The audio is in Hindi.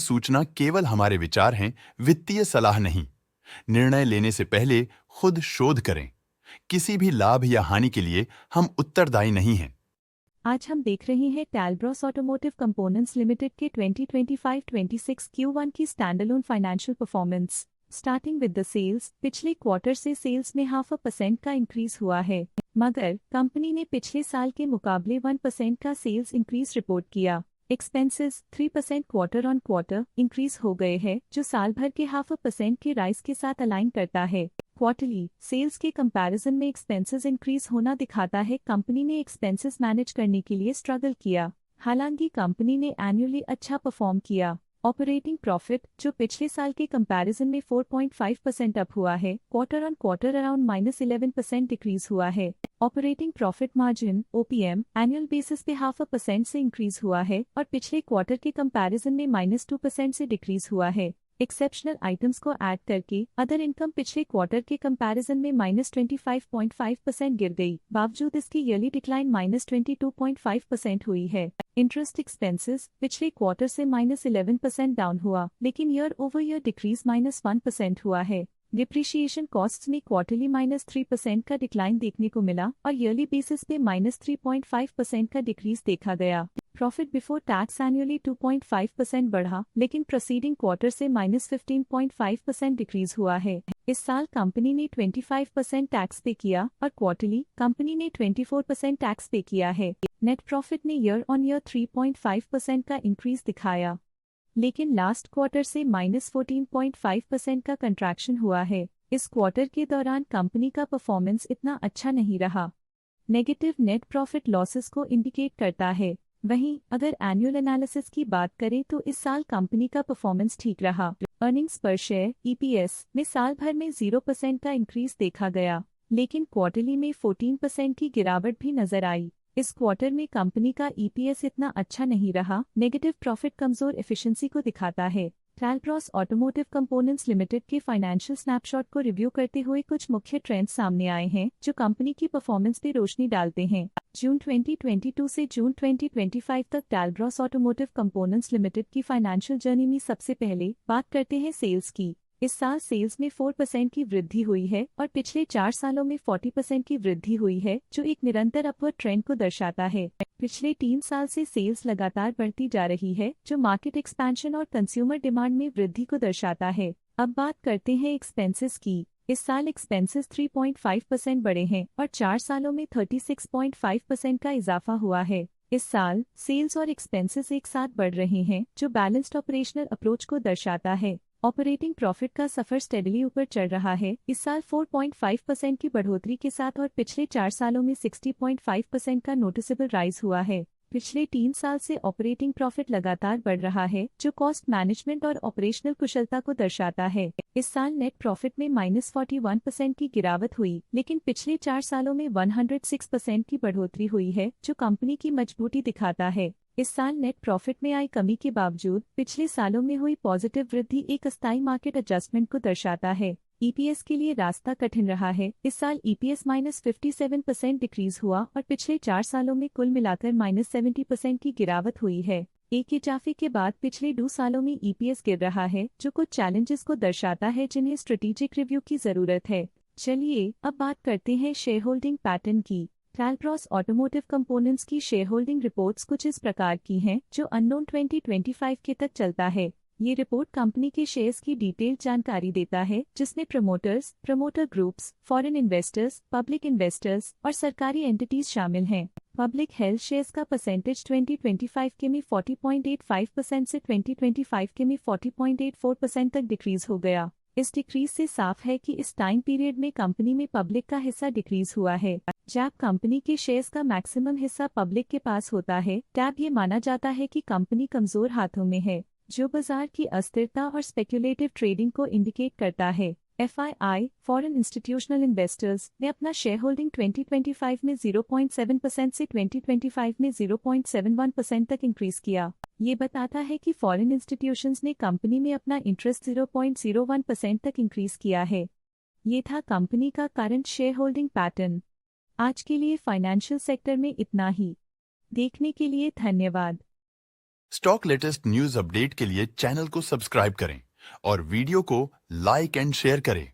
सूचना केवल हमारे विचार हैं, वित्तीय सलाह नहीं। निर्णय लेने से पहले खुद शोध करें। किसी भी लाभ या हानि के लिए हम उत्तरदायी नहीं हैं। आज हम देख रहे हैं टैलब्रॉस ऑटोमोटिव कंपोनेंट्स लिमिटेड के 2025-26 Q1 की standalone financial performance. Starting with the sales, पिछले क्वार्टर से सेल्स में 0.5% का इंक्रीज हुआ है, मगर कंपनी ने पिछले साल के मुकाबले 1% का सेल्स इंक्रीज रिपोर्ट किया। Expenses 3% quarter on quarter increase हो गए हैं, जो साल भर के 0.5% के राइज के साथ अलाइन करता है। क्वार्टरली सेल्स के कंपैरिजन में एक्सपेंसेस इंक्रीज होना दिखाता है कंपनी ने एक्सपेंसेस मैनेज करने के लिए स्ट्रगल किया। हालांकि कंपनी ने एनुअली अच्छा परफॉर्म किया। ऑपरेटिंग प्रॉफिट, जो पिछले साल के कंपैरिजन में 4.5% अप हुआ है, quarter on quarter around -11% decrease हुआ है। Operating profit margin OPM annual basis पे 0.5% से इंक्रीज हुआ है और पिछले क्वार्टर के कंपैरिजन में -2% से डिक्रीज हुआ है। एक्सेप्शनल आइटम्स को ऐड करके अदर इनकम पिछले क्वार्टर के कंपैरिजन में -25.5% गिर गई, बावजूद इसकी ईयरली डिक्लाइन -22.5% हुई है। इंटरेस्ट एक्सपेंसेस पिछले क्वार्टर से -11% डाउन हुआ, लेकिन ईयर ओवर ईयर डिक्रीज -1% हुआ है। डिप्रिशिएशन कॉस्ट्स में क्वार्टरली -3% का डिक्लाइन देखने को मिला और ईयरली बेसिस पे -3.5% का डिक्रीज देखा गया। प्रॉफिट बिफोर टैक्स एनुअली 2.5% बढ़ा, लेकिन प्रीसीडिंग क्वार्टर से -15.5% डिक्रीज हुआ है। इस साल कंपनी ने 25% टैक्स पे किया और क्वार्टरली कंपनी ने 24% टैक्स पे किया है। नेट प्रॉफिट ने ईयर ऑन ईयर 3.5% का इंक्रीज दिखाया, लेकिन लास्ट क्वार्टर से -14.5% का कंट्रैक्शन हुआ है। इस क्वार्टर के दौरान कंपनी का परफॉर्मेंस इतना अच्छा नहीं रहा। नेगेटिव नेट प्रॉफिट लॉसेस को इंडिकेट करता है। वहीं अगर एनुअल एनालिसिस की बात करें तो इस साल कंपनी का परफॉर्मेंस ठीक रहा। अर्निंग्स पर शेयर EPS में साल भर में 0% का इंक्रीज देखा गया, लेकिन क्वार्टरली में 14% की गिरावट भी नजर आई। इस क्वार्टर में कंपनी का EPS इतना अच्छा नहीं रहा। नेगेटिव प्रॉफिट कमजोर एफिशिएंसी को दिखाता है। टैलब्रॉस ऑटोमोटिव कंपोनेंट्स लिमिटेड के फाइनेंशियल स्नैपशॉट को रिव्यू करते हुए कुछ मुख्य ट्रेंड्स सामने आए हैं जो कंपनी की परफॉर्मेंस पे रोशनी डालते हैं। जून 2022 से जून 2025 तक टैलब्रॉस ऑटोमोटिव कंपोनेंट्स लिमिटेड की फाइनेंशियल जर्नी में सबसे पहले बात करते हैं सेल्स की। इस साल सेल्स में 4% की वृद्धि हुई है और पिछले 4 सालों में 40% की वृद्धि हुई है, जो एक निरंतर अपवर्ड ट्रेंड को दर्शाता है। पिछले 3 साल से सेल्स लगातार बढ़ती जा रही है, जो मार्केट एक्सपेंशन और कंज्यूमर डिमांड में वृद्धि को दर्शाता है। अब बात करते हैं एक्सपेंसेस की। इस साल एक्सपेंसेस 3.5% बढ़े हैं और 4 सालों में 36.5% का इजाफा हुआ है। इस साल सेल्स और एक्सपेंसेस एक साथ बढ़ रहे हैं, जो बैलेंस्ड ऑपरेशनल अप्रोच को दर्शाता है। ऑपरेटिंग प्रॉफिट का सफर स्टेडली ऊपर चढ़ रहा है। इस साल 4.5% की बढ़ोतरी के साथ और पिछले 4 सालों में 60.5% का नोटिसेबल राइज हुआ है। पिछले 3 साल से ऑपरेटिंग प्रॉफिट लगातार बढ़ रहा है, जो कॉस्ट मैनेजमेंट और ऑपरेशनल कुशलता को दर्शाता है। इस साल नेट प्रॉफिट में -41% की गिरावट हुई, लेकिन पिछले 4 सालों में 106% की बढ़ोतरी हुई है, जो कंपनी की मजबूती दिखाता है। इस साल नेट प्रॉफिट में आई कमी के बावजूद पिछले सालों में हुई पॉजिटिव वृद्धि एक अस्थायी मार्केट एडजस्टमेंट को दर्शाता है। EPS के लिए रास्ता कठिन रहा है। इस साल EPS -57% डिक्रीज हुआ और पिछले 4 सालों में कुल मिलाकर -70% की गिरावट हुई है। एक इजाफे के बाद पिछले 2 सालों में EPS गिर रहा है, जो कुछ चैलेंजेस को दर्शाता है जिन्हें स्ट्रेटेजिक रिव्यू की जरूरत है। चलिए अब बात करते हैं शेयर होल्डिंग पैटर्न की। टैलब्रॉस ऑटोमोटिव कंपोनेंट्स की शेयर होल्डिंग रिपोर्ट्स कुछ इस प्रकार की हैं, जो अननोन 2025 के तक चलता है। ये रिपोर्ट कंपनी के शेयर्स की डिटेल जानकारी देता है, जिसमें promoters, promoter groups, foreign investors, public investors और सरकारी एंटिटीज शामिल हैं। पब्लिक हेल्थ शेयर्स का परसेंटेज 2025 के में 40.85% से 2025 के में 40.84% तक डिक्रीज हो गया। इस डिक्रीज से साफ है कि इस टाइम पीरियड में कंपनी में पब्लिक का हिस्सा डिक्रीज हुआ है। जब कंपनी के शेयर्स का मैक्सिमम हिस्सा पब्लिक के पास होता है, तब ये माना जाता है कि कंपनी कमजोर हाथों में है, जो बाजार की अस्थिरता और स्पेक्युलेटिव ट्रेडिंग को इंडिकेट करता है। FII फॉरेन इंस्टीट्यूशनल इन्वेस्टर्स ने अपना शेयर होल्डिंग 2025 में 0.7% से 2025 में 0.71% तक इंक्रीज किया। ये बताता है कि फॉरेन इंस्टीट्यूशंस ने कंपनी में अपना इंटरेस्ट 0.01% तक इंक्रीज किया है। ये था कंपनी का करंट शेयर होल्डिंग पैटर्न। आज के लिए फाइनेंशियल सेक्टर में इतना ही। देखने के लिए धन्यवाद। स्टॉक लेटेस्ट न्यूज अपडेट के लिए चैनल को सब्सक्राइब करें और वीडियो को लाइक एंड शेयर करें।